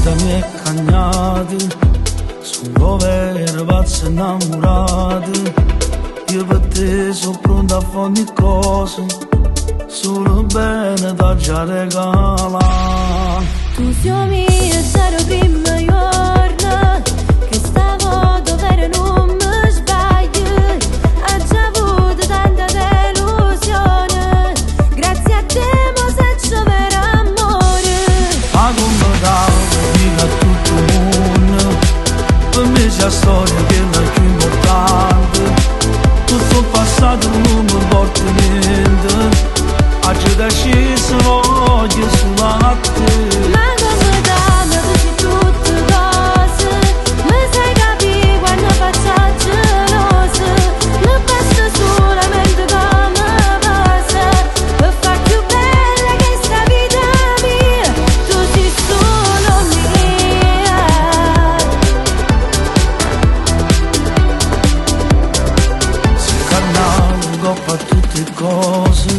da miei cagnati, sono vere ragazze innamorate. Io per te sono pronta a fare ogni cosa, solo bene da già regalare. Tu sei mio, sarò prima giorno che stavo dove non mi sbaglio. Ho già avuto tanta delusione, grazie a te mo sento vero amore. Ma come dico a tutto il mondo, per me c'è la storia che è la più importante. Tutto il passato non mi porta niente, oggi da sceso voglio solo a te. Ma come da mi dici tutte cose, mi sai capire quando faccio gelosa. Mi basta solamente come base per far più bella che sta vita mia. Tu sei solo mia. Se canale coppa tutte cose,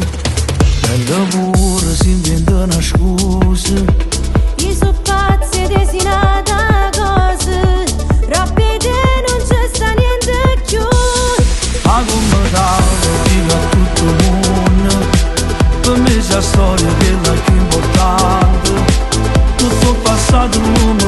bella pure si inventa una scusa. Io so pazza e desinata cosa, troppi te non c'è sta niente più. Ma come dico a tutto il mondo, per me c'è la storia che è la più importante. Tutto il passato non mi